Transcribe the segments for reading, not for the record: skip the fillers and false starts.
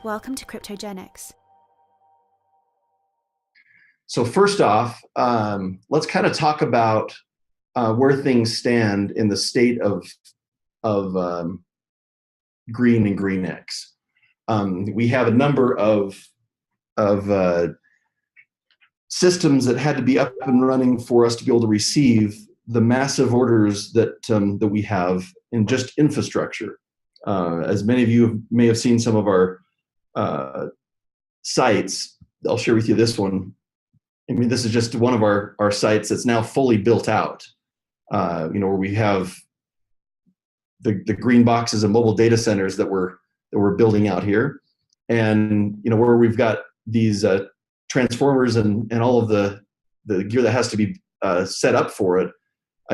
Welcome to KryptoGeneX. So first off, let's kind of talk about where things stand in the state of Green and GreenX. We have a number of systems that had to be up and running for us to be able to receive the massive orders that we have in just infrastructure. As many of you may have seen some of our sites, I'll share with you this one. I mean, this is just one of our sites that's now fully built out, where we have the green boxes and mobile data centers that we're building out here. And, where we've got these transformers and all of the gear that has to be set up for it.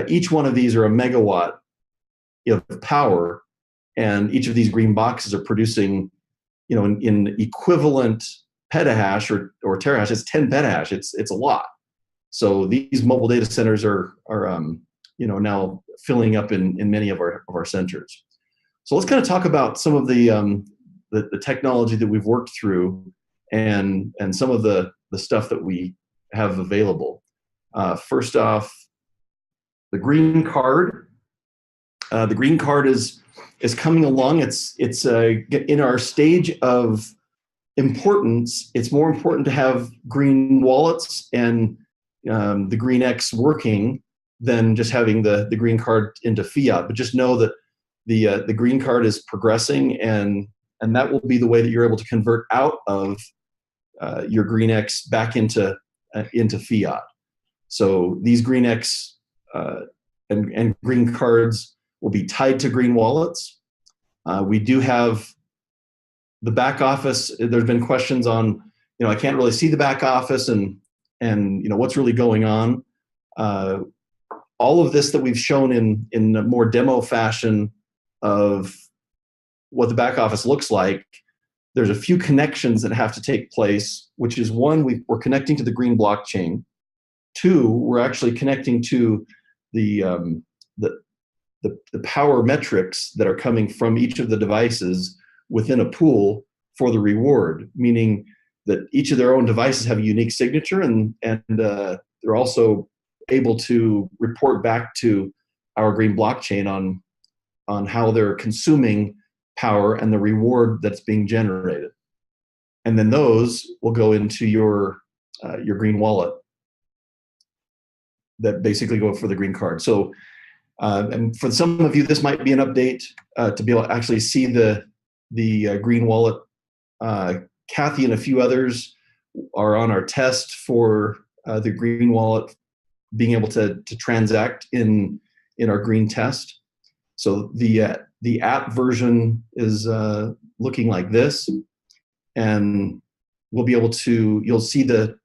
Each one of these are a megawatt of power, and each of these green boxes are producing, in equivalent petahash or terahash, it's 10 petahash. It's a lot. So these mobile data centers are now filling up in many of our centers. So let's kind of talk about some of the technology that we've worked through and some of the stuff that we have available. First off, the green card. The green card is coming along. It's in our stage of importance. It's more important to have green wallets and the GreenX working than just having the green card into fiat. But just know that the green card is progressing, and that will be the way that you're able to convert out of your GreenX back into fiat. So these GreenX and green cards will be tied to green wallets. We do have the back office. There's been questions on, I can't really see the back office and what's really going on. All of this that we've shown in a more demo fashion of what the back office looks like, there's a few connections that have to take place, which is one, we're connecting to the green blockchain. Two, we're actually connecting to the power metrics that are coming from each of the devices within a pool for the reward, meaning that each of their own devices have a unique signature, and they're also able to report back to our green blockchain on how they're consuming power and the reward that's being generated. And then those will go into your green wallet that basically go for the green card. So, and for some of you, this might be an update to be able to actually see the green wallet. Kathy and a few others are on our test for the green wallet being able to transact in our green test. So the app version is looking like this, and we'll be able to, you'll see the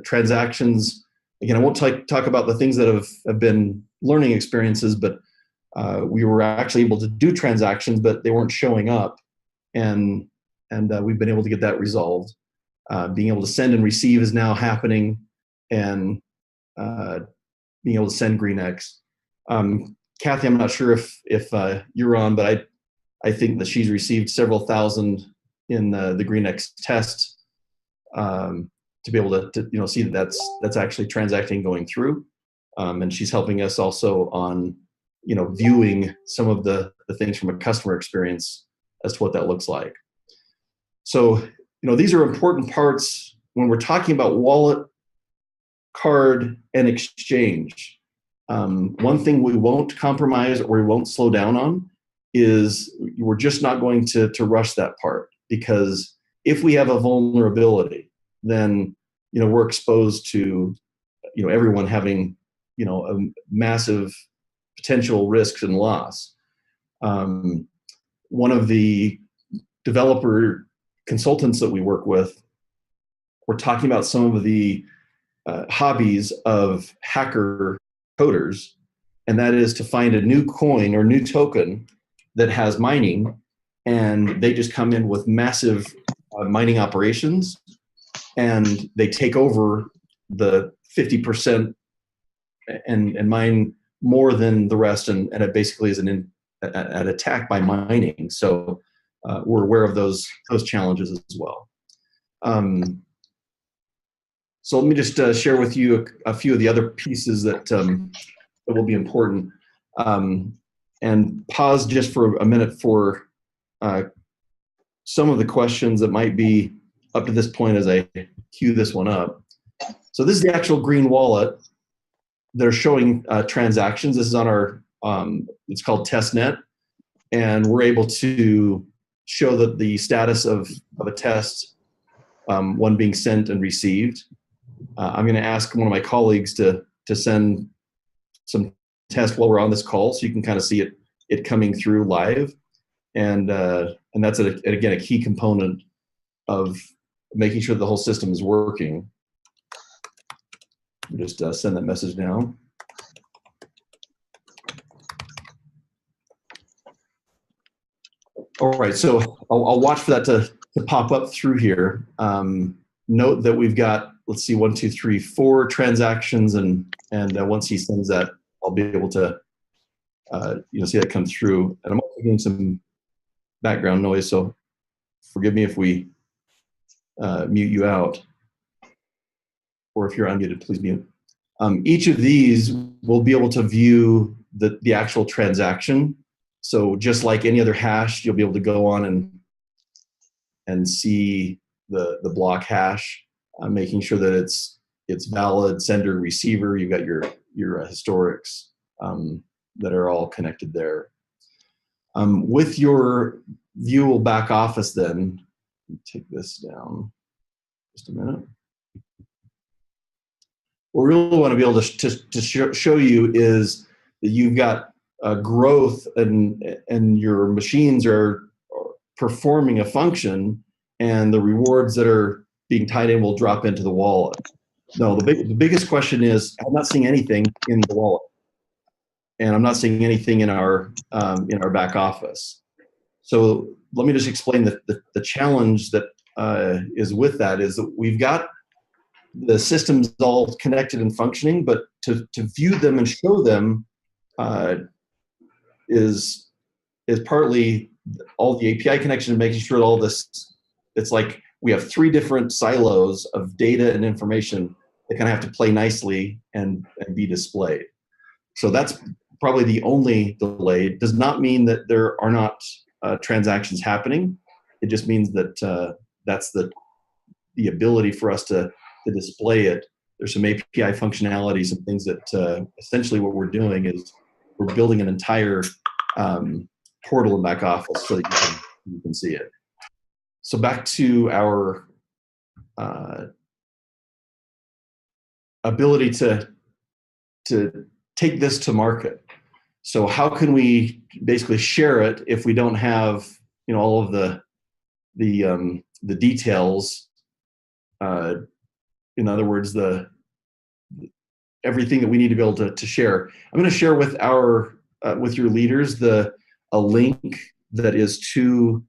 transactions. Again, I won't talk about the things that have been learning experiences, but we were actually able to do transactions, but they weren't showing up. And we've been able to get that resolved. Being able to send and receive is now happening, and being able to send GreenX. Kathy, I'm not sure if you're on, but I think that she's received several thousand in the GreenX test to be able to see that that's actually transacting going through, and she's helping us also on viewing some of the things from a customer experience as to what that looks like. So, these are important parts when we're talking about wallet, card, and exchange. One thing we won't compromise or we won't slow down on is we're just not going to rush that part, because if we have a vulnerability, then we're exposed to everyone having a massive potential risks and loss. One of the developer consultants that we work with, we're talking about some of the hobbies of hacker coders, and that is to find a new coin or new token that has mining, and they just come in with massive mining operations, and they take over the 50% and mine more than the rest, and it basically is an attack by mining. So we're aware of those challenges as well. So let me just share with you a few of the other pieces that will be important, and pause just for a minute for some of the questions that might be up to this point as I queue this one up. So this is the actual green wallet. They're showing transactions. This is on our, it's called testnet, and we're able to show that the status of a test, one being sent and received. I'm going to ask one of my colleagues to send some test while we're on this call, so you can kind of see it coming through live, and that's again a key component of making sure the whole system is working. Just send that message now. All right, so I'll watch for that to pop up through here. Note that we've got, let's see, 1, 2, 3, 4 transactions, and once he sends that, I'll be able to see that come through. And I'm also getting some background noise, so forgive me if we mute you out, or if you're unmuted, please mute. Each of these will be able to view the actual transaction. So just like any other hash, you'll be able to go on and see the block hash, making sure that it's valid, sender, receiver. You've got your historics that are all connected there. With your viewable back office, then take this down just a minute. What we really want to be able to show you is that you've got growth, and your machines are performing a function, and the rewards that are being tied in will drop into the wallet. No, the biggest question is, I'm not seeing anything in the wallet, and I'm not seeing anything in our back office. So let me just explain the challenge that is with that, is that we've got the systems all connected and functioning, but to view them and show them is partly all the API connection and making sure that all this, it's like we have 3 different silos of data and information that kind of have to play nicely and be displayed. So that's probably the only delay. It does not mean that there are not transactions happening. It just means that that's the ability for us to display it. There's some API functionality, some things that essentially what we're doing is we're building an entire portal and back office so that you can see it. So back to our ability to take this to market. So how can we basically share it if we don't have all of the details? In other words, everything that we need to be able to share. I'm going to share with with your leaders a link that is to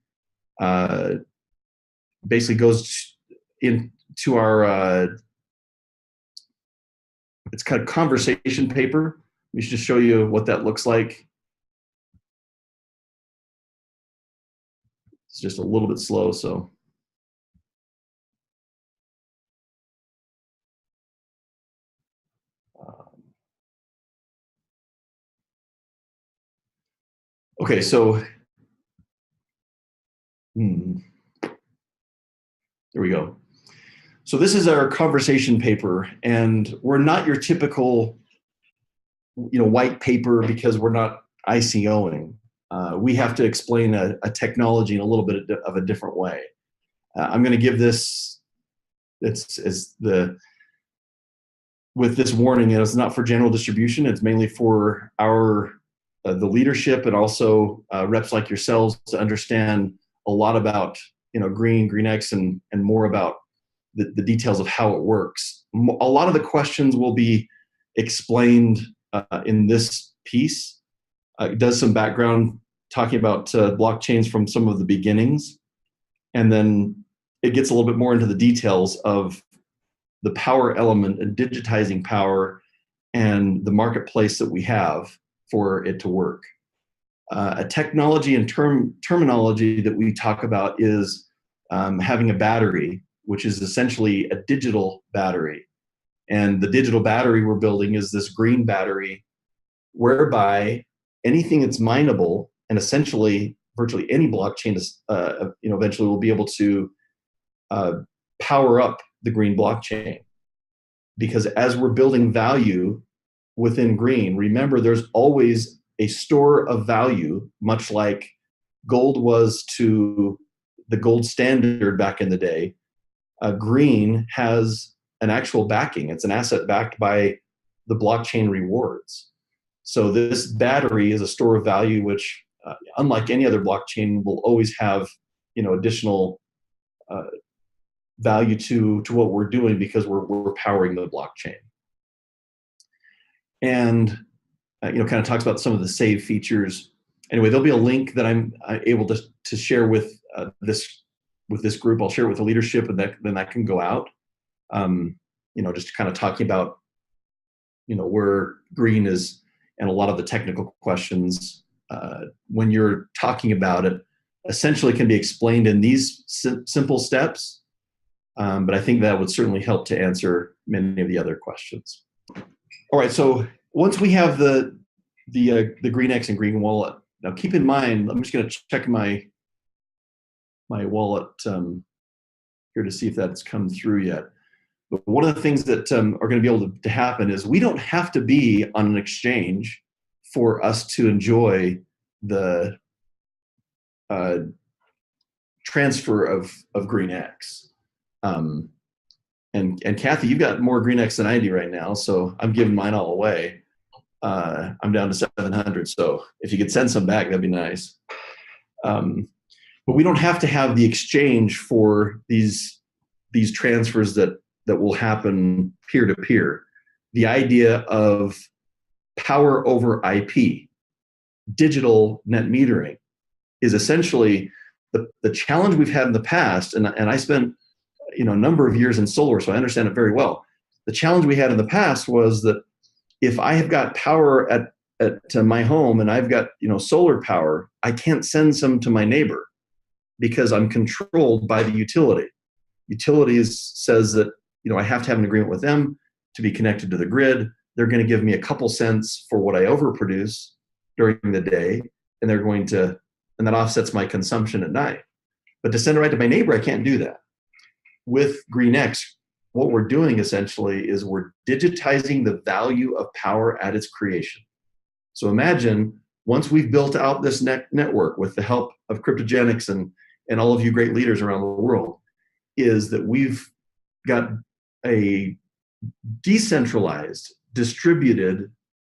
basically goes into our it's kind of conversation paper. We should just show you what that looks like. It's just a little bit slow, so. Okay, so there we go. So this is our conversation paper, and we're not your typical, white paper because we're not ICOing. We have to explain a technology in a little bit of a different way. I'm going to give this. With this warning, it's not for general distribution. It's mainly for the leadership, and also reps like yourselves to understand a lot about GreenX and more about the details of how it works. A lot of the questions will be explained in this piece. It does some background talking about blockchains from some of the beginnings, and then it gets a little bit more into the details of the power element and digitizing power and the marketplace that we have for it to work. A technology and terminology that we talk about is having a battery, which is essentially a digital battery. And the digital battery we're building is this green battery, whereby anything that's mineable, and essentially virtually any blockchain is, eventually will be able to power up the green blockchain. Because as we're building value within green, remember there's always a store of value, much like gold was to the gold standard back in the day. Green has an actual backing. It's an asset backed by the blockchain rewards. So this battery is a store of value, which, unlike any other blockchain, will always have, additional value to what we're doing because we're powering the blockchain. And kind of talks about some of the save features. Anyway, there'll be a link that I'm able to share with this group. I'll share it with the leadership, and then that can go out. Just kind of talking about where green is, and a lot of the technical questions when you're talking about it essentially can be explained in these simple steps. But I think that would certainly help to answer many of the other questions. All right, so once we have the GreenX and Green Wallet, now keep in mind, I'm just going to check my wallet here to see if that's come through yet. But one of the things that are going to be able to happen is we don't have to be on an exchange for us to enjoy the transfer of GreenX. And Kathy, you've got more GreenX than I do right now, so I'm giving mine all away. I'm down to 700, so if you could send some back, that'd be nice. But we don't have to have the exchange for these transfers that will happen peer-to-peer. The idea of power over IP, digital net metering, is essentially the challenge we've had in the past, and I spent a number of years in solar, so I understand it very well. The challenge we had in the past was that if I have got power at my home and I've got solar power, I can't send some to my neighbor because I'm controlled by the utility. Utilities says that I have to have an agreement with them to be connected to the grid. They're going to give me a couple cents for what I overproduce during the day, and that offsets my consumption at night. But to send it right to my neighbor, I can't do that. With GreenX, what we're doing essentially is we're digitizing the value of power at its creation. So imagine once we've built out this network with the help of KryptoGeneX and all of you great leaders around the world, is that we've got a decentralized, distributed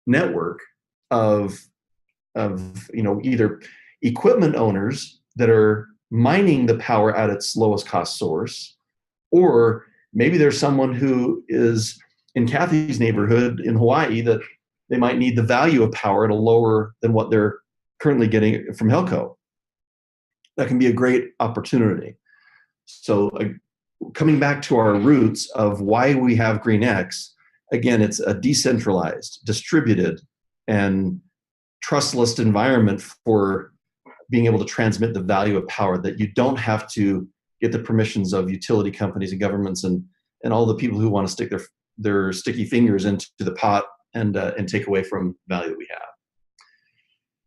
network of either equipment owners that are mining the power at its lowest cost source, or maybe there's someone who is in Kathy's neighborhood in Hawaii that they might need the value of power at a lower than what they're currently getting from Helco. That can be a great opportunity. So coming back to our roots of why we have GreenX, again, it's a decentralized, distributed, and trustless environment for being able to transmit the value of power, that you don't have to get the permissions of utility companies and governments and all the people who want to stick their sticky fingers into the pot and take away from value that we have.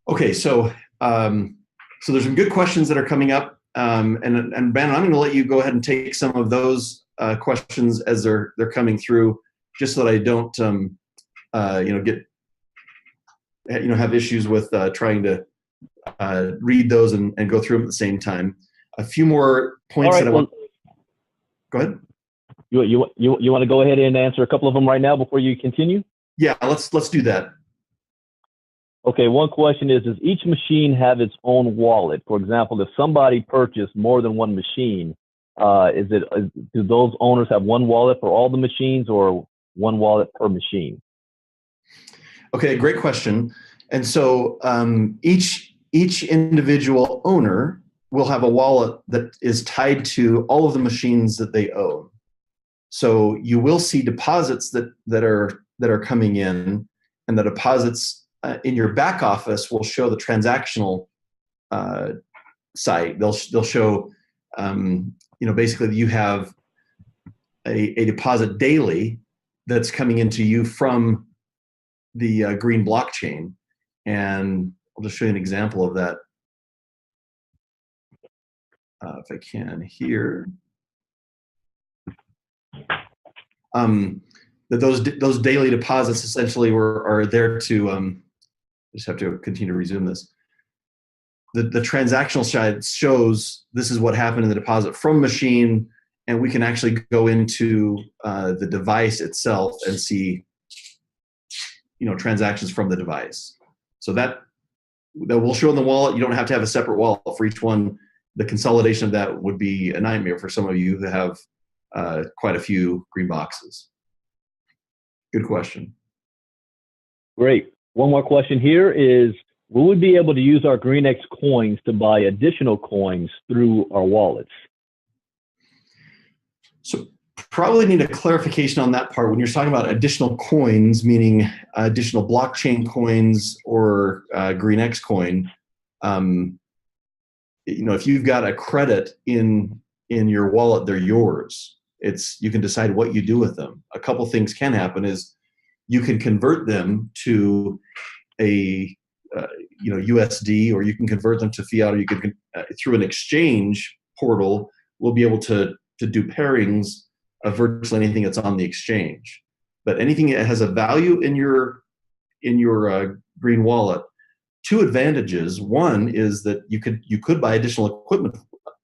Okay, so there's some good questions that are coming up, and Brandon, I'm going to let you go ahead and take some of those questions as they're coming through, just so that I don't have issues with trying to read those and go through them at the same time. A few more points that I want. Go ahead. You want to go ahead and answer a couple of them right now before you continue? Yeah, let's do that. Okay, one question is, does each machine have its own wallet? For example, if somebody purchased more than one machine, do those owners have one wallet for all the machines or one wallet per machine? Okay, great question. And so each individual owner will have a wallet that is tied to all of the machines that they own. So you will see deposits that are coming in, and the deposits in your back office will show the transactional site. They'll show, basically you have a deposit daily that's coming into you from the Green blockchain. And I'll just show you an example of that if I can here. That those daily deposits essentially are there to, just have to continue to resume this. The transactional side shows this is what happened in the deposit from machine, and we can actually go into the device itself and see, transactions from the device. So that will show in the wallet. You don't have to have a separate wallet for each one. The consolidation of that would be a nightmare for some of you who have quite a few green boxes. Good question. Great. One more question here is, will we be able to use our GreenX coins to buy additional coins through our wallets? So probably need a clarification on that part. When you're talking about additional coins, meaning additional blockchain coins or GreenX coin, if you've got a credit in your wallet, they're yours. You can decide what you do with them. A couple things can happen is you can convert them to a USD, or you can convert them to fiat, or you can through an exchange portal, we'll be able to do pairings of virtually anything that's on the exchange. But anything that has a value in your green wallet, two advantages. One is that you could buy additional equipment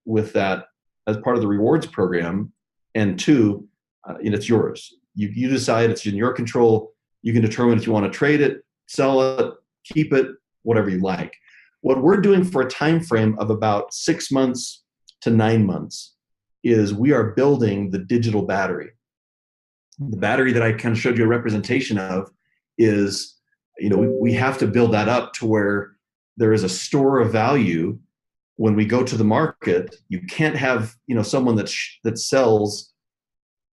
with that as part of the rewards program, and two, it's yours. You decide, it's in your control. You can determine if you want to trade it, sell it, keep it, whatever you like. What we're doing for a time frame of about 6 months to 9 months is we are building the digital battery. The battery that I kind of showed you a representation of is, we have to build that up to where there is a store of value. When we go to the market, you can't have, someone that sells,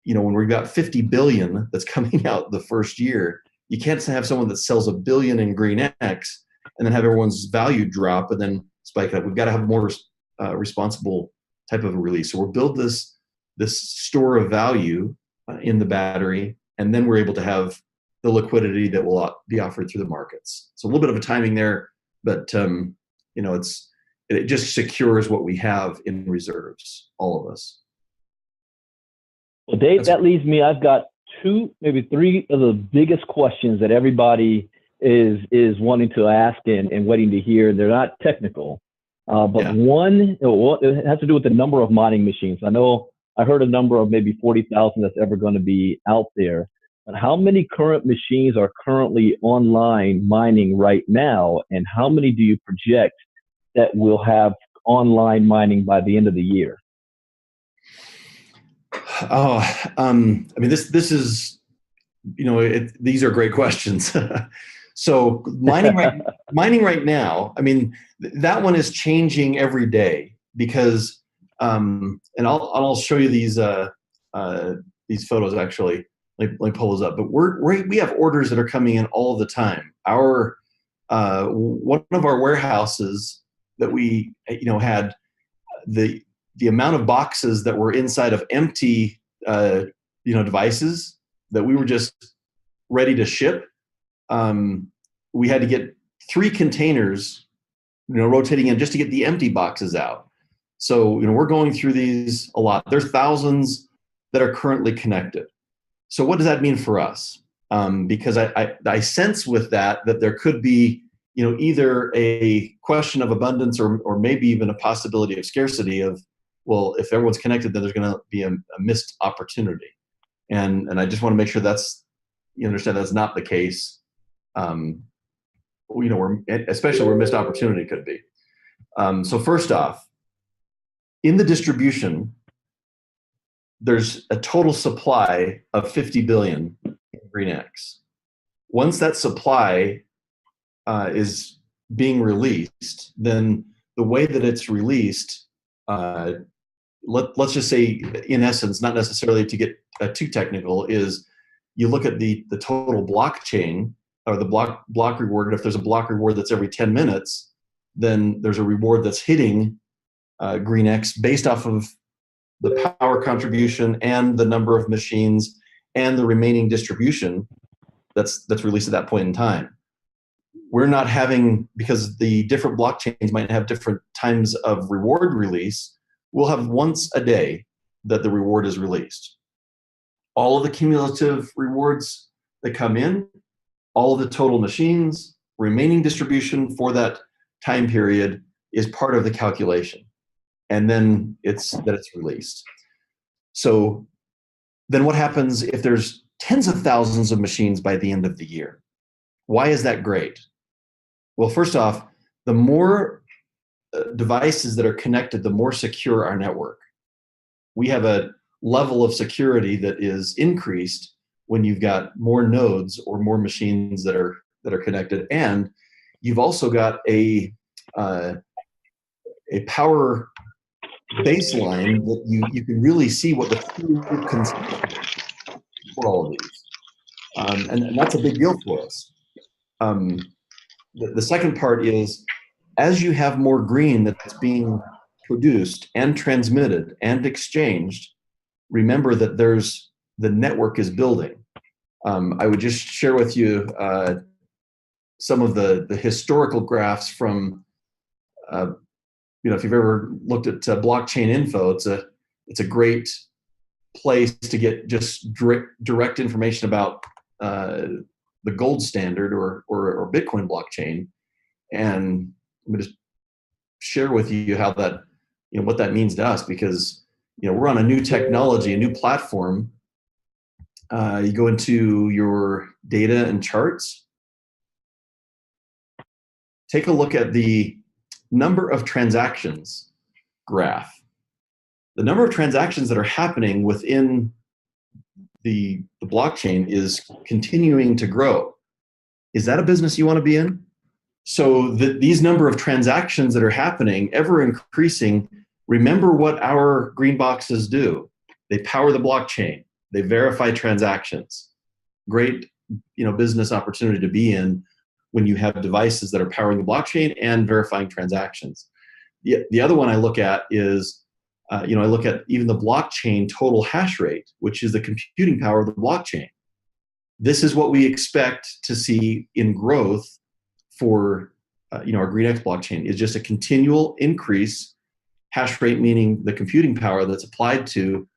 when we've got 50 billion that's coming out the first year, you can't have someone that sells $1 billion in GreenX and then have everyone's value drop and then spike up. We've got to have more responsible type of a release. So we'll build this store of value in the battery, and then we're able to have the liquidity that will be offered through the markets. So a little bit of a timing there, but it just secures what we have in reserves, all of us. Well, Dave, that leaves me. I've got 2, maybe 3 of the biggest questions that everybody is wanting to ask and waiting to hear. They're not technical, but one, it has to do with the number of mining machines. I heard a number of maybe 40,000 that's ever going to be out there. But how many current machines are currently online mining right now, and how many do you project that will have online mining by the end of the year? This is, these are great questions. So mining right now, that one is changing every day because, and I'll show you these photos actually. Let me pull those up. But we have orders that are coming in all the time. One of our warehouses that we had the amount of boxes that were inside of empty devices that we were just ready to ship. We had to get 3 containers, rotating in just to get the empty boxes out. So we're going through these a lot. There's thousands that are currently connected. So what does that mean for us? Because I sense with that there could be either a question of abundance or maybe even a possibility of scarcity of, well, if everyone's connected, then there's going to be a missed opportunity. And I just want to make sure you understand that's not the case. Especially where missed opportunity could be. So first off, in the distribution, there's a total supply of 50 billion in GreenX. Once that supply is being released, then the way that it's released, let's just say, in essence, not necessarily to get too technical, is you look at the total blockchain, or the block reward. And if there's a block reward that's every 10 minutes, then there's a reward that's hitting GreenX based off of the power contribution and the number of machines and the remaining distribution that's released at that point in time. We're not having, because the different blockchains might have different times of reward release, we'll have once a day that the reward is released. All of the cumulative rewards that come in, all of the total machines, remaining distribution for that time period is part of the calculation. And then it's released. So then what happens if there's tens of thousands of machines by the end of the year? Why is that great? Well, first off, the more devices that are connected, the more secure our network. We have a level of security that is increased when you've got more nodes or more machines that are connected, and you've also got a power baseline that you can really see what the true consumption is for all of these, and that's a big deal for us. The second part is, as you have more green that's being produced and transmitted and exchanged, remember that the network is building. I would just share with you some of the historical graphs from, if you've ever looked at blockchain info, it's a great place to get just direct information about the gold standard or Bitcoin blockchain. And I'm going to share with you how that, what that means to us, because we're on a new technology, a new platform. You go into your data and charts. Take a look at the number of transactions graph. The number of transactions that are happening within the blockchain is continuing to grow. Is that a business you want to be in? So these number of transactions that are happening, ever increasing, remember what our green boxes do. They power the blockchain. They verify transactions. Great, business opportunity to be in when you have devices that are powering the blockchain and verifying transactions. The other one I look at is, I look at even the blockchain total hash rate, which is the computing power of the blockchain. This is what we expect to see in growth for, our GreenX blockchain, is just a continual increase. Hash rate meaning the computing power that's applied to,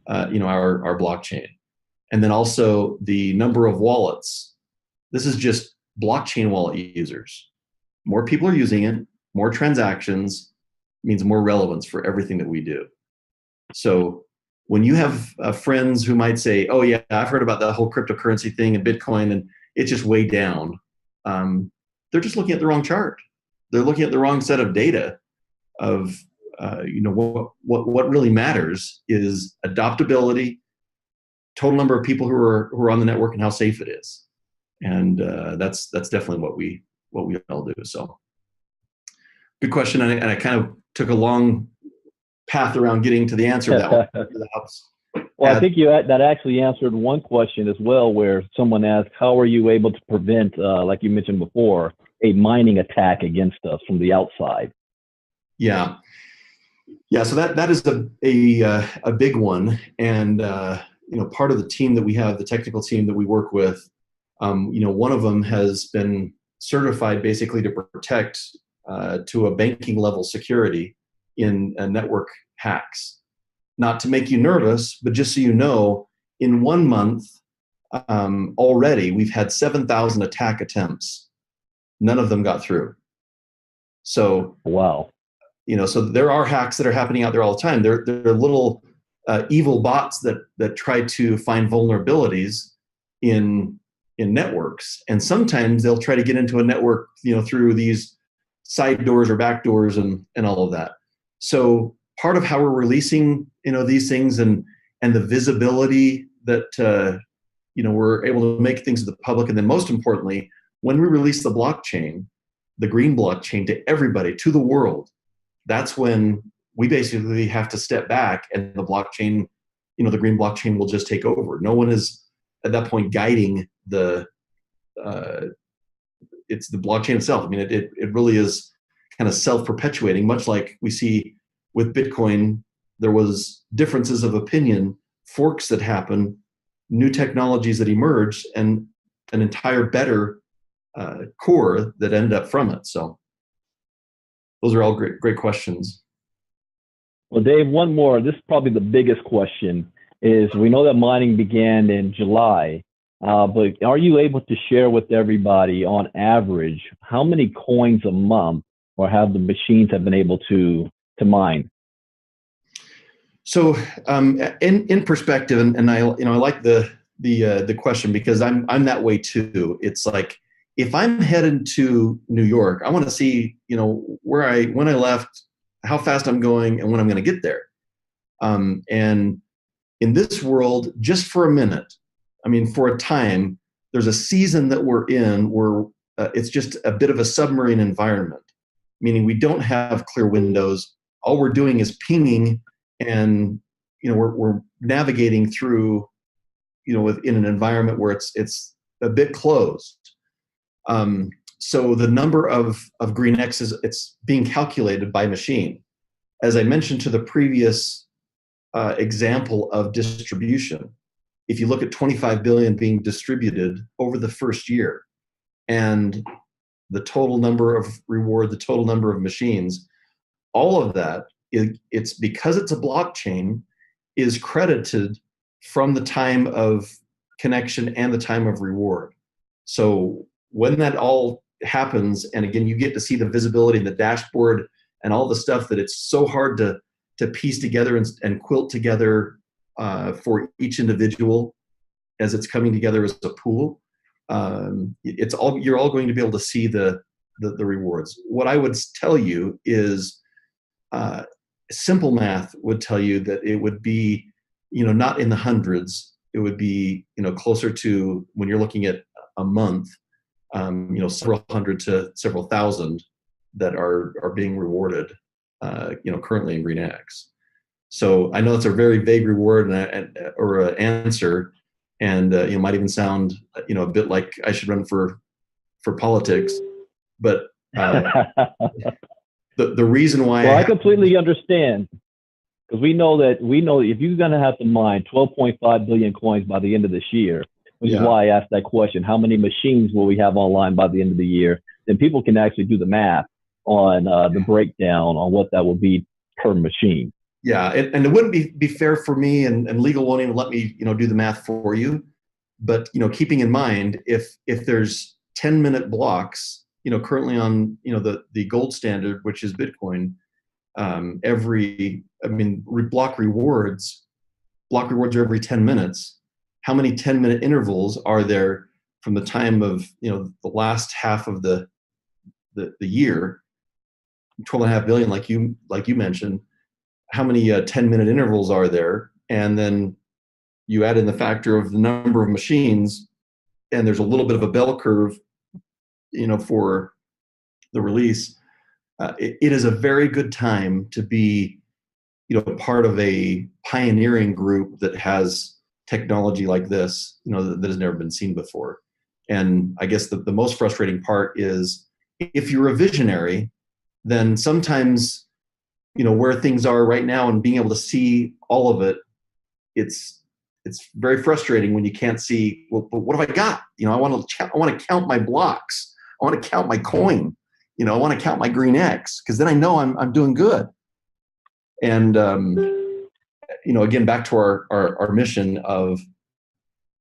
our blockchain. And then also the number of wallets. This is just blockchain wallet users. More people are using it, more transactions means more relevance for everything that we do. So when you have friends who might say, oh yeah, I've heard about that whole cryptocurrency thing and Bitcoin and it's just way down, they're just looking at the wrong chart. They're looking at the wrong set of data of, what really matters is adoptability, total number of people who are on the network, and how safe it is. And that's definitely what we all do. So good question. And I kind of took a long path around getting to the answer that helps. Well, I think that actually answered one question as well, where someone asked, how are you able to prevent, like you mentioned before, a mining attack against us from the outside? Yeah. So that is a big one. And, part of the team that we have, the technical team that we work with, one of them has been certified basically to protect to a banking level security in network hacks. Not to make you nervous, but just so you know, in 1 month already, we've had 7,000 attack attempts. None of them got through. So wow. So there are hacks that are happening out there all the time. They're little evil bots that try to find vulnerabilities in networks, and sometimes they'll try to get into a network, through these side doors or back doors and all of that. So part of how we're releasing, these things and the visibility that we're able to make things to the public, and then most importantly, when we release the blockchain, the green blockchain, to everybody, to the world, that's when we basically have to step back, and the blockchain, the green blockchain will just take over. No one is at that point guiding the it's the blockchain itself. I mean, it really is kind of self-perpetuating, much like we see with Bitcoin. There was differences of opinion, forks that happen, new technologies that emerged, and an entire better core that ended up from it. So those are all great questions. Well, Dave, one more. This is probably the biggest question. Is we know that mining began in July, but are you able to share with everybody, on average, how many coins a month, or have the machines have been able to mine? So, in perspective, and I like the question, because I'm that way too. It's like, if I'm headed to New York, I want to see, when I left, how fast I'm going, and when I'm going to get there. And in this world, just for a minute, I mean, for a time, there's a season that we're in where it's just a bit of a submarine environment, meaning we don't have clear windows. All we're doing is pinging, and we're navigating through, within an environment where it's a bit closed. So the number of GreenX it's being calculated by machine. As I mentioned to the previous example of distribution, if you look at 25 billion being distributed over the first year, and the total number of reward, the total number of machines, all of that, it's because it's a blockchain, is credited from the time of connection and the time of reward. So when that all happens, and again, you get to see the visibility in the dashboard and all the stuff that it's so hard to piece together and quilt together for each individual as it's coming together as a pool. You're all going to be able to see the rewards. What I would tell you is simple math would tell you that it would be, not in the hundreds. It would be, closer to, when you're looking at a month, several hundred to several thousand that are being rewarded, currently in GreenX. So I know it's a very vague reward or an answer, and might even sound, a bit like I should run for politics, but the reason why. Well, I completely understand, because we know if you're going to have to mine 12.5 billion coins by the end of this year, which is why I asked that question, how many machines will we have online by the end of the year? Then people can actually do the math on the breakdown on what that will be per machine. Yeah, and it wouldn't be fair for me, and legal won't even let me, do the math for you. But keeping in mind, if there's 10-minute blocks, currently on the gold standard, which is Bitcoin, block rewards are every 10 minutes. How many 10-minute intervals are there from the time of the last half of the year, 12.5 billion, like you mentioned? How many 10-minute intervals are there? And then you add in the factor of the number of machines, and there's a little bit of a bell curve, for the release. It is a very good time to be, part of a pioneering group that has technology like this, that has never been seen before. And I guess the most frustrating part is, if you're a visionary, then sometimes, where things are right now and being able to see all of it, it's very frustrating when you can't see, well, but what have I got? I want to count my blocks. I want to count my coin. I want to count my GreenX, because then I know I'm doing good. And again, back to our mission of,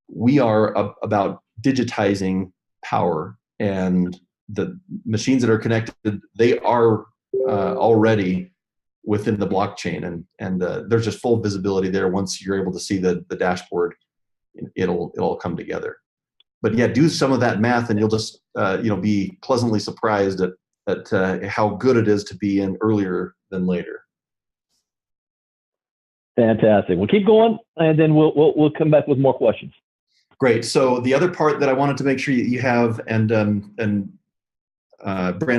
we are about digitizing power, and the machines that are connected, they are already within the blockchain, and there's just full visibility there. Once you're able to see the dashboard, it'll all come together. But yeah, do some of that math, and you'll just be pleasantly surprised at how good it is to be in earlier than later. Fantastic. We'll keep going, and then we'll come back with more questions. Great. So the other part that I wanted to make sure you have, and Brandon,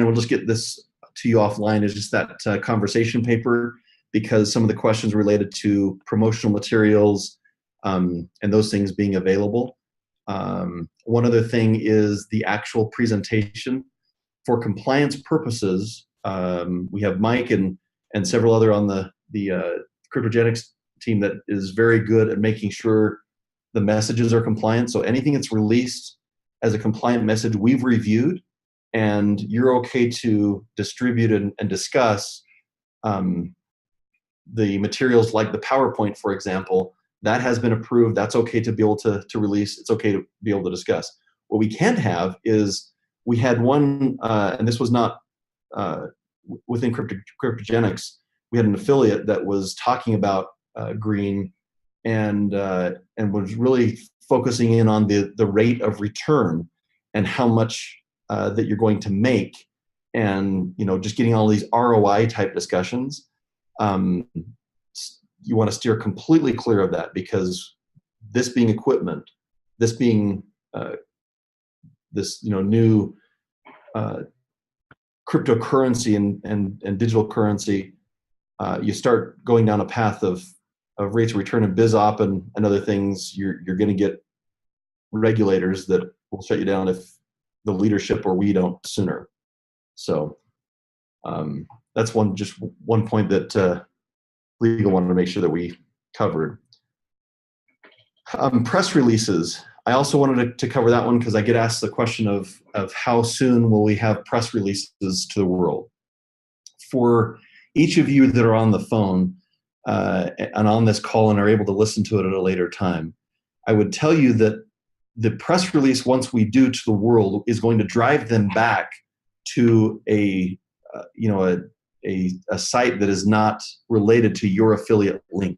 we'll just get this to you offline, is just that conversation paper, because some of the questions related to promotional materials and those things being available. One other thing is the actual presentation. For compliance purposes, we have Mike and several other on the KryptoGeneX team that is very good at making sure the messages are compliant. So anything that's released as a compliant message, we've reviewed, and you're okay to distribute and discuss the materials like the PowerPoint, for example. That has been approved. That's okay to be able to release. It's okay to be able to discuss. What we can't have is, we had one, and this was not within KryptoGeneX, we had an affiliate that was talking about green and was really focusing in on the rate of return and how much that you're going to make, and just getting all these ROI type discussions. You want to steer completely clear of that, because this being equipment, this being this new cryptocurrency and digital currency, you start going down a path of rates of return and biz op and other things. You're going to get regulators that will shut you down if the leadership or we don't sooner. So that's one point that legal wanted to make sure that we covered. Press releases. I also wanted to cover that one because I get asked the question of how soon will we have press releases to the world. For each of you that are on the phone and on this call and are able to listen to it at a later time, I would tell you that the press release, once we do to the world, is going to drive them back to a site that is not related to your affiliate link.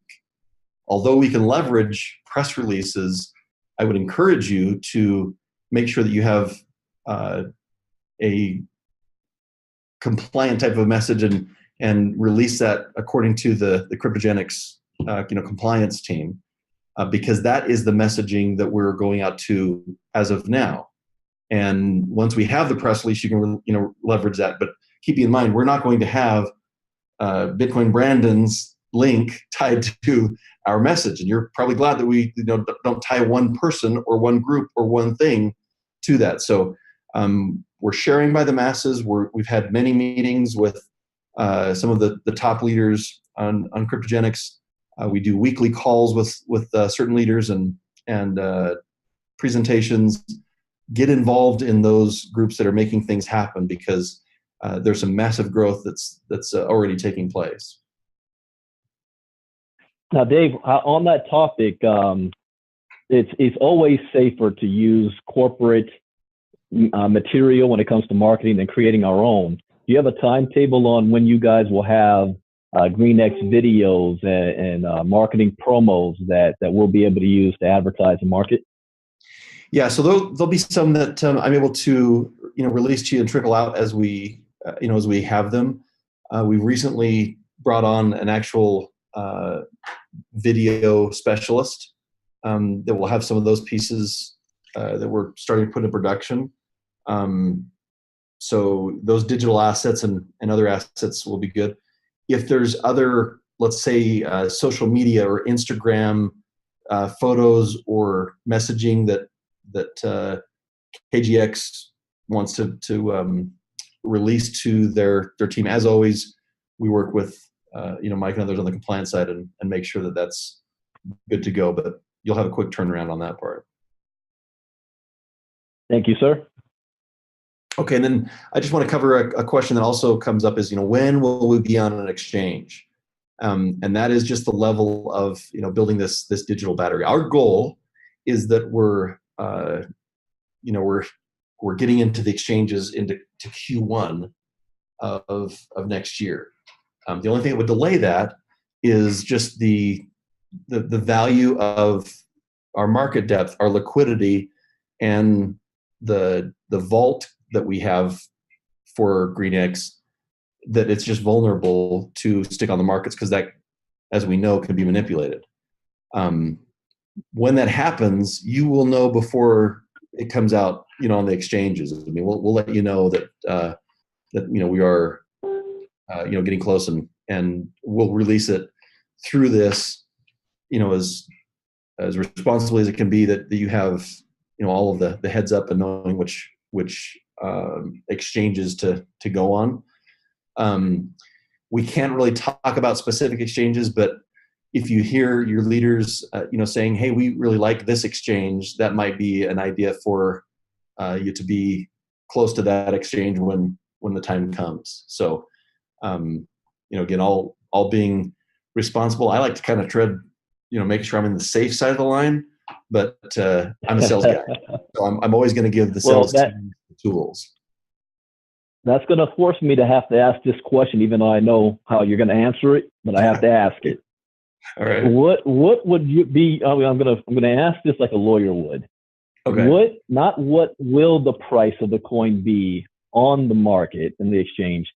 Although we can leverage press releases, I would encourage you to make sure that you have a compliant type of message and release that according to the KryptoGeneX compliance team, because that is the messaging that we're going out to as of now. And once we have the press release, you can leverage that. But keeping in mind, we're not going to have Bitcoin Brandon's link tied to our message, and you're probably glad that we don't tie one person or one group or one thing to that. So we're sharing by the masses. We've had many meetings with some of the top leaders on KryptoGeneX. We do weekly calls with certain leaders and presentations. Get involved in those groups that are making things happen, because there's some massive growth that's already taking place. Now, Dave, on that topic, it's always safer to use corporate material when it comes to marketing than creating our own. Do you have a timetable on when you guys will have GreenX videos and marketing promos that we'll be able to use to advertise and market? Yeah, so there'll be some that I'm able to release to you and trickle out as we have them. We recently brought on an actual video specialist that will have some of those pieces that we're starting to put in production. So those digital assets and other assets will be good. If there's other, let's say, social media or Instagram photos or messaging that KGX wants to release to their team, as always, we work with Mike and others on the compliance side and make sure that that's good to go. But you'll have a quick turnaround on that part. Thank you, sir. Okay, and then I just want to cover a question that also comes up is, when will we be on an exchange? And that is just the level of building this digital battery. Our goal is that we're getting into the exchanges into Q1 of next year. The only thing that would delay that is just the value of our market depth, our liquidity, and the vault that we have for GreenX, that it's just vulnerable to stick on the markets, because that, as we know, can be manipulated. When that happens, you will know before it comes out, on the exchanges. I mean, we'll let you know that we are getting close, and we'll release it through this, as responsibly as it can be, that you have all of the heads up and knowing which exchanges to go on. We can't really talk about specific exchanges, but if you hear your leaders, saying, "Hey, we really like this exchange," that might be an idea for you to be close to that exchange when the time comes. So, again, all being responsible. I like to kind of tread, making sure I'm in the safe side of the line, but I'm a sales guy, so I'm always going to give the sales team the tools. That's going to force me to have to ask this question, even though I know how you're going to answer it, but I have to ask it. All right. What would you be? I'm going to ask this like a lawyer would. Okay. What will the price of the coin be on the market in the exchange?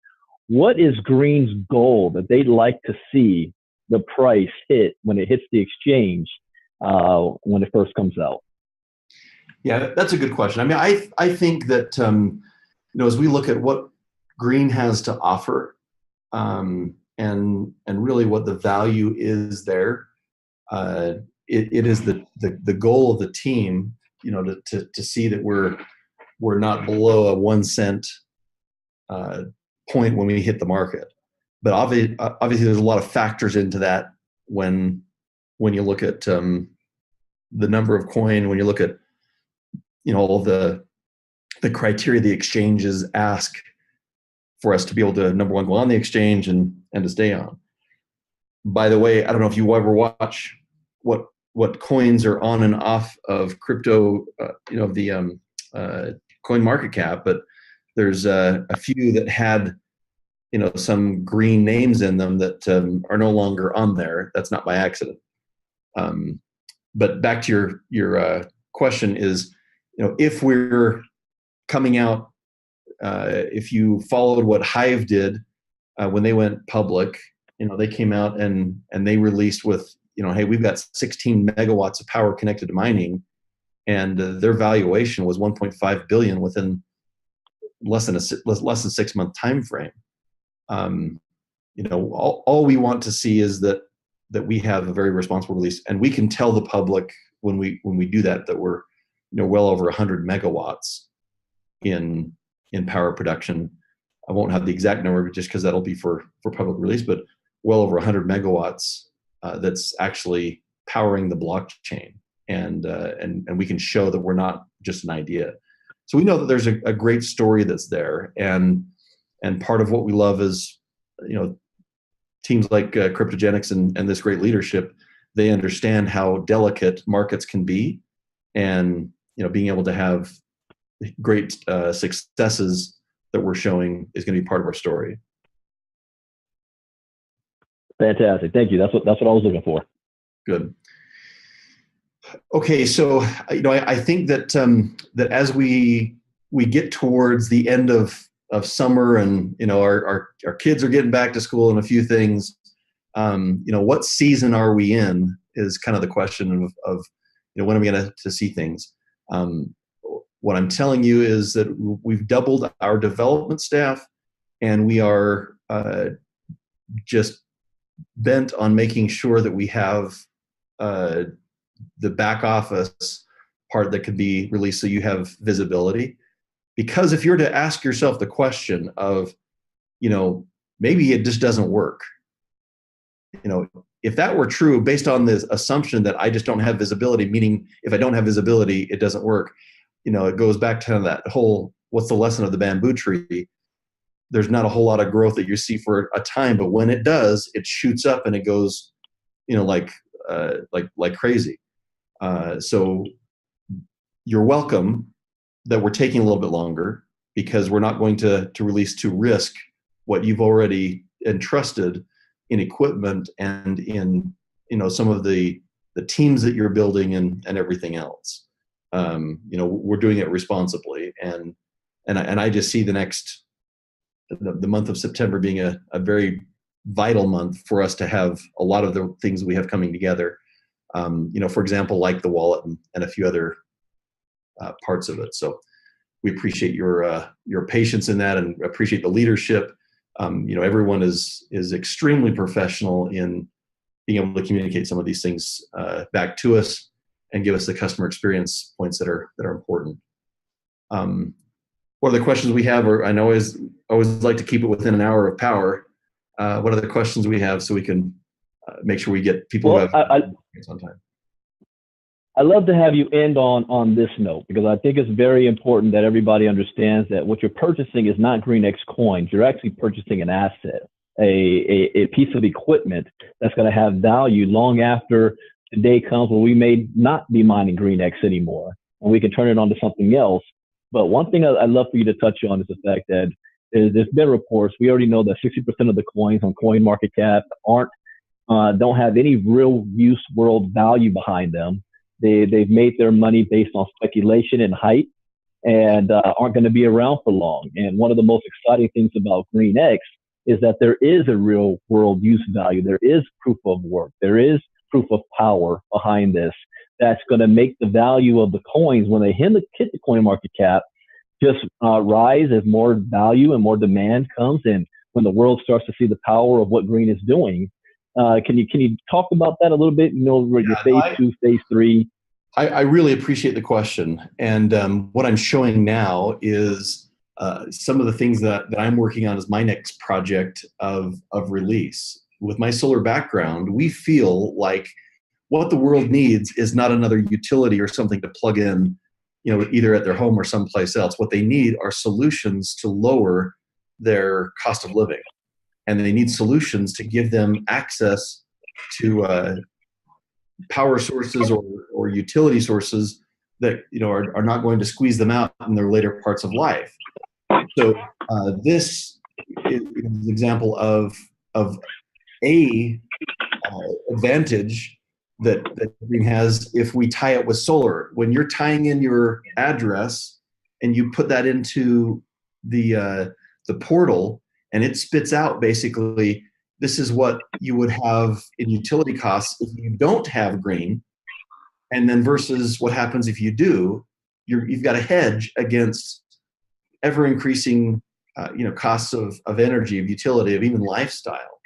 What is Green's goal that they'd like to see the price hit when it hits the exchange when it first comes out? Yeah, that's a good question. I mean, I think that as we look at what Green has to offer, and really what the value is there, it is the goal of the team, to see that we're not below a 1 cent point when we hit the market. But obviously there's a lot of factors into that when you look at the number of coin, when you look at all the criteria the exchanges ask for us to be able to, number one, go on the exchange and to stay on. By the way, I don't know if you ever watch what coins are on and off of crypto, the coin market cap, but there's a few that had some green names in them that are no longer on there. That's not by accident. But back to your question is, if we're coming out, if you followed what Hive did when they went public, they came out and they released with, hey, we've got 16 megawatts of power connected to mining, and their valuation was 1.5 billion within less than 6 month time frame. All we want to see is that we have a very responsible release, and we can tell the public when we do that we're well over 100 megawatts in power production. I won't have the exact number just because that'll be for public release, but well over 100 megawatts that's actually powering the blockchain, and we can show that we're not just an idea. So we know that there's a great story that's there, and part of what we love is teams like KryptoGeneX and this great leadership. They understand how delicate markets can be, and being able to have great successes that we're showing is going to be part of our story. Fantastic. Thank you. That's what I was looking for. Good. Okay, so I think that that as we get towards the end of summer, and our kids are getting back to school and a few things, what season are we in is kind of the question of when are we going to see things. What I'm telling you is that we've doubled our development staff, and we are just bent on making sure that we have the back office part that can be released so you have visibility. Because if you're to ask yourself the question of, maybe it just doesn't work. If that were true, based on this assumption that I just don't have visibility, meaning if I don't have visibility, it doesn't work. It goes back to that whole, what's the lesson of the bamboo tree? There's not a whole lot of growth that you see for a time, but when it does, it shoots up and it goes, like crazy. So you're welcome that we're taking a little bit longer, because we're not going to release to risk what you've already entrusted in equipment and in some of the teams that you're building and everything else. We're doing it responsibly, and I just see the month of September being a very vital month for us to have a lot of the things we have coming together. For example, like the wallet and a few other parts of it. So we appreciate your patience in that, and appreciate the leadership. Everyone is extremely professional in being able to communicate some of these things back to us, and give us the customer experience points that are important. What are the questions we have? Or I know always like to keep it within an hour of power. What are the questions we have so we can make sure we get people who have on time? I'd love to have you end on this note, because I think it's very important that everybody understands that what you're purchasing is not GreenX coins. You're actually purchasing an asset, a piece of equipment that's going to have value long after the day comes when we may not be mining GreenX anymore, and we can turn it on to something else. But one thing I'd love for you to touch on is the fact that there's been reports. We already know that 60% of the coins on CoinMarketCap don't have any real use world value behind them. They've made their money based on speculation and hype, and aren't going to be around for long. And one of the most exciting things about GreenX is that there is a real world use value. There is proof of work. There is proof of power behind this that's going to make the value of the coins when they hit the coin market cap just rise as more value and more demand comes. And when the world starts to see the power of what Green is doing, can you talk about that a little bit? Your phase 2, phase 3. I really appreciate the question. And what I'm showing now is some of the things that I'm working on as my next project of release. With my solar background, we feel like what the world needs is not another utility or something to plug in, either at their home or someplace else. What they need are solutions to lower their cost of living. And they need solutions to give them access to power sources or utility sources that are not going to squeeze them out in their later parts of life. So this is an example of a advantage that Green has if we tie it with solar. When you're tying in your address and you put that into the portal, and it spits out basically, this is what you would have in utility costs if you don't have Green, and then versus what happens if you do. You've got a hedge against ever increasing costs of energy, of utility, of even lifestyle.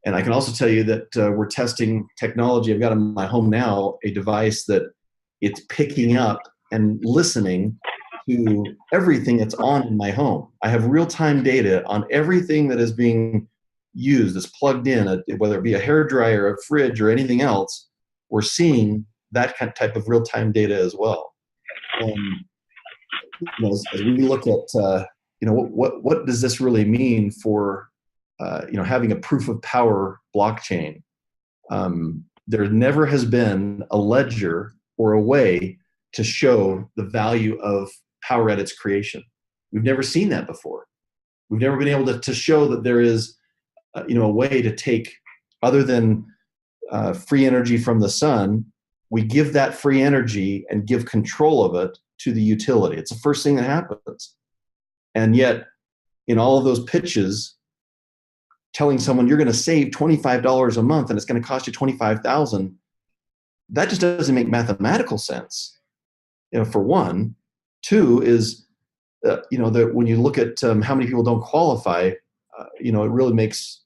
And I can also tell you that we're testing technology. I've got in my home now a device that it's picking up and listening to everything that's on in my home. I have real-time data on everything that is being used, that's plugged in, whether it be a hairdryer, a fridge, or anything else. We're seeing that type of real-time data as well. As we look at what does this really mean for having a proof of power blockchain? There never has been a ledger or a way to show the value of power at its creation. We've never seen that before. We've never been able to show that there is a way to take, other than free energy from the sun, we give that free energy and give control of it to the utility. It's the first thing that happens. And yet, in all of those pitches, telling someone you're going to save $25 a month and it's going to cost you $25,000, that just doesn't make mathematical sense. For one. Two is, that when you look at how many people don't qualify, it really makes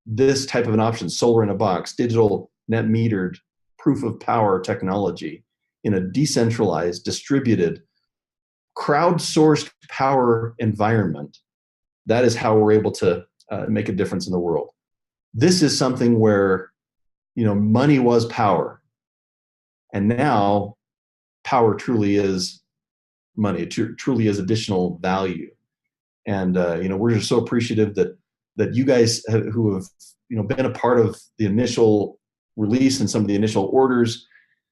this type of an option, solar in a box, digital net metered proof of power technology in a decentralized, distributed, crowdsourced power environment. That is how we're able to make a difference in the world. This is something where, money was power. And now power truly is money. It truly is additional value. And, we're just so appreciative that you guys who have, been a part of the initial release and some of the initial orders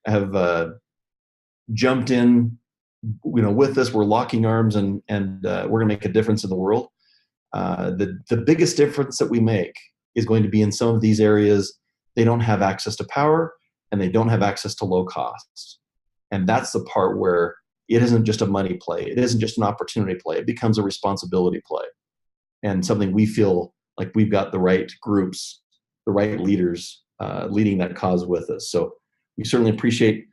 have jumped in, with us. We're locking arms and we're going to make a difference in the world. The biggest difference that we make is going to be in some of these areas. They don't have access to power and they don't have access to low costs. And that's the part where it isn't just a money play. It isn't just an opportunity play. It becomes a responsibility play, and something we feel like we've got the right groups, the right leaders leading that cause with us. So we certainly appreciate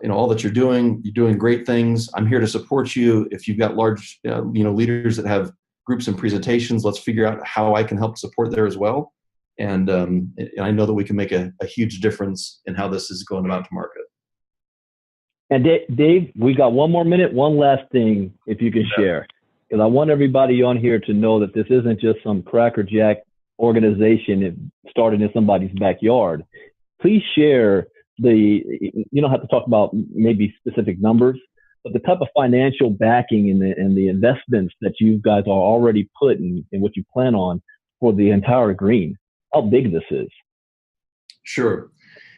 all that you're doing. You're doing great things. I'm here to support you. If you've got large leaders that have groups and presentations, let's figure out how I can help support there as well. And I know that we can make a huge difference in how this is going about to market. And Dave, we got 1 more minute, one last thing, if you can share, because I want everybody on here to know that this isn't just some crackerjack organization started in somebody's backyard. Please share you don't have to talk about maybe specific numbers, but the type of financial backing and the investments that you guys are already put in what you plan on for the entire green, how big this is. Sure.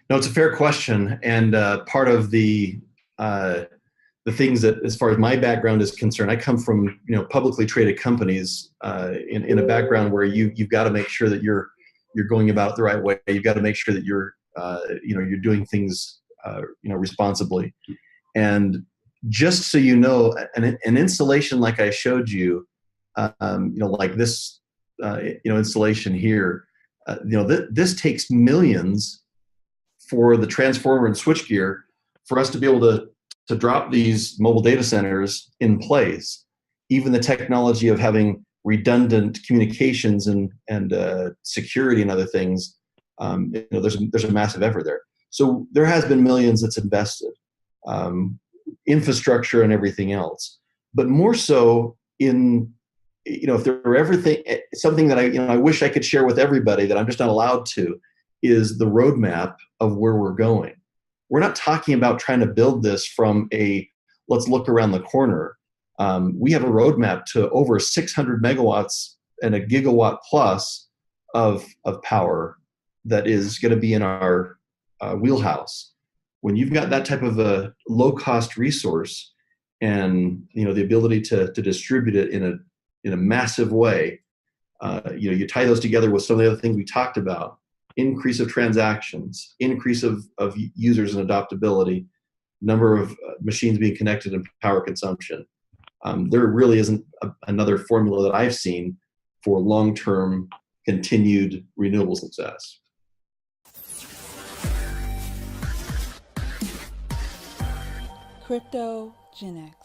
No, it's a fair question. And part of the things that, as far as my background is concerned, I come from publicly traded companies in a background where you've got to make sure that you're going about it the right way. You've got to make sure that you're doing things responsibly. And just so you know, an installation like I showed you, like this installation here, this takes millions for the transformer and switchgear for us to be able to drop these mobile data centers in place. Even the technology of having redundant communications and security and other things, there's a massive effort there. So there has been millions that's invested, infrastructure and everything else. But more so in, if there were something that I wish I could share with everybody that I'm just not allowed to, is the roadmap of where we're going. We're not talking about trying to build this from let's look around the corner. We have a roadmap to over 600 megawatts and a gigawatt plus of power that is going to be in our wheelhouse. When you've got that type of a low-cost resource and the ability to distribute it in a massive way, you tie those together with some of the other things we talked about: increase of transactions, increase of users and adoptability, number of machines being connected, and power consumption. There really isn't another formula that I've seen for long-term continued renewable success. KryptoGeneX.